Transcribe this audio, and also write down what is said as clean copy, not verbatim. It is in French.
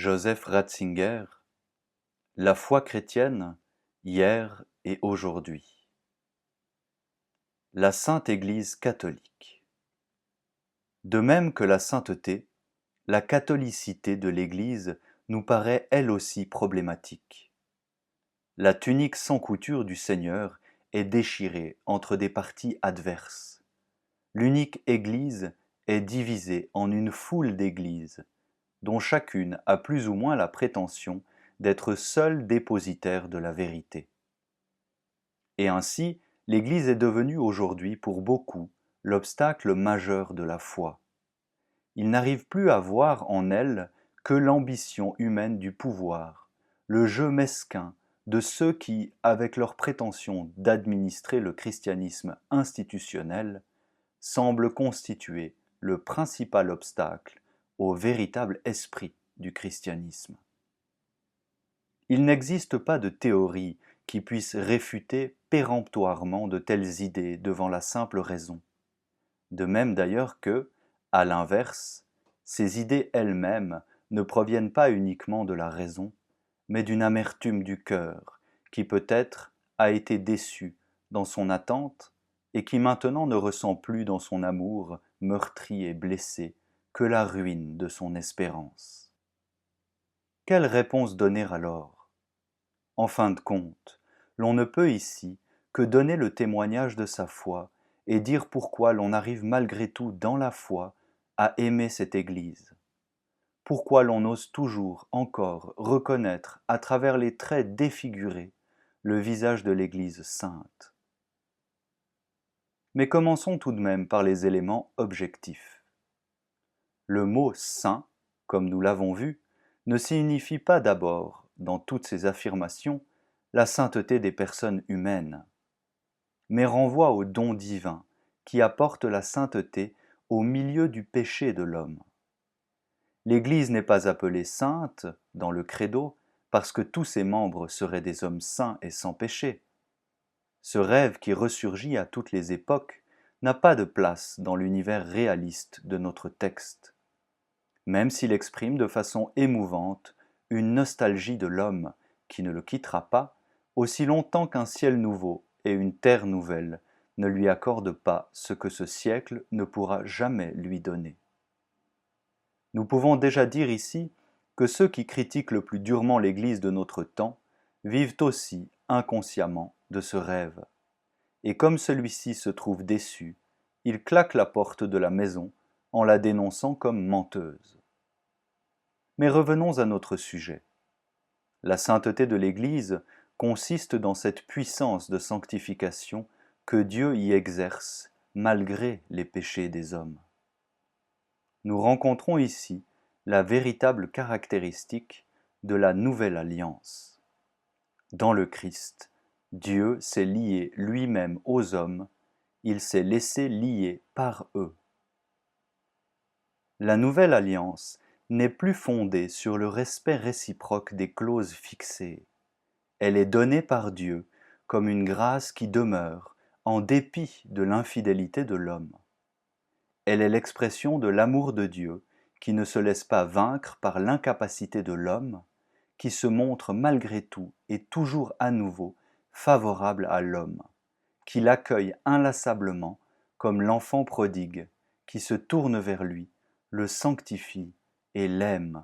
Joseph Ratzinger, La foi chrétienne, hier et aujourd'hui. La Sainte Église catholique. De même que la sainteté, la catholicité de l'Église nous paraît elle aussi problématique. La tunique sans couture du Seigneur est déchirée entre des parties adverses. L'unique Église est divisée en une foule d'églises, dont chacune a plus ou moins la prétention d'être seule dépositaire de la vérité. Et ainsi, l'Église est devenue aujourd'hui pour beaucoup l'obstacle majeur de la foi. Ils n'arrivent plus à voir en elle que l'ambition humaine du pouvoir, le jeu mesquin de ceux qui, avec leur prétention d'administrer le christianisme institutionnel, semblent constituer le principal obstacle au véritable esprit du christianisme. Il n'existe pas de théorie qui puisse réfuter péremptoirement de telles idées devant la simple raison. De même d'ailleurs que, à l'inverse, ces idées elles-mêmes ne proviennent pas uniquement de la raison, mais d'une amertume du cœur, qui peut-être a été déçu dans son attente et qui maintenant ne ressent plus dans son amour meurtri et blessé que la ruine de son espérance. Quelle réponse donner alors ? En fin de compte, l'on ne peut ici que donner le témoignage de sa foi et dire pourquoi l'on arrive malgré tout dans la foi à aimer cette Église. Pourquoi l'on ose toujours encore reconnaître à travers les traits défigurés le visage de l'Église sainte. Mais commençons tout de même par les éléments objectifs. Le mot saint, comme nous l'avons vu, ne signifie pas d'abord, dans toutes ses affirmations, la sainteté des personnes humaines, mais renvoie au don divin qui apporte la sainteté au milieu du péché de l'homme. L'Église n'est pas appelée sainte dans le credo parce que tous ses membres seraient des hommes saints et sans péché. Ce rêve qui ressurgit à toutes les époques n'a pas de place dans l'univers réaliste de notre texte, même s'il exprime de façon émouvante une nostalgie de l'homme qui ne le quittera pas aussi longtemps qu'un ciel nouveau et une terre nouvelle ne lui accordent pas ce que ce siècle ne pourra jamais lui donner. Nous pouvons déjà dire ici que ceux qui critiquent le plus durement l'Église de notre temps vivent aussi inconsciemment de ce rêve. Et comme celui-ci se trouve déçu, ils claquent la porte de la maison en la dénonçant comme menteuse. Mais revenons à notre sujet. La sainteté de l'Église consiste dans cette puissance de sanctification que Dieu y exerce malgré les péchés des hommes. Nous rencontrons ici la véritable caractéristique de la nouvelle alliance. Dans le Christ, Dieu s'est lié lui-même aux hommes, il s'est laissé lier par eux. La nouvelle alliance n'est plus fondée sur le respect réciproque des clauses fixées. Elle est donnée par Dieu comme une grâce qui demeure en dépit de l'infidélité de l'homme. Elle est l'expression de l'amour de Dieu qui ne se laisse pas vaincre par l'incapacité de l'homme, qui se montre malgré tout et toujours à nouveau favorable à l'homme, qui l'accueille inlassablement comme l'enfant prodigue, qui se tourne vers lui, le sanctifie et l'aime.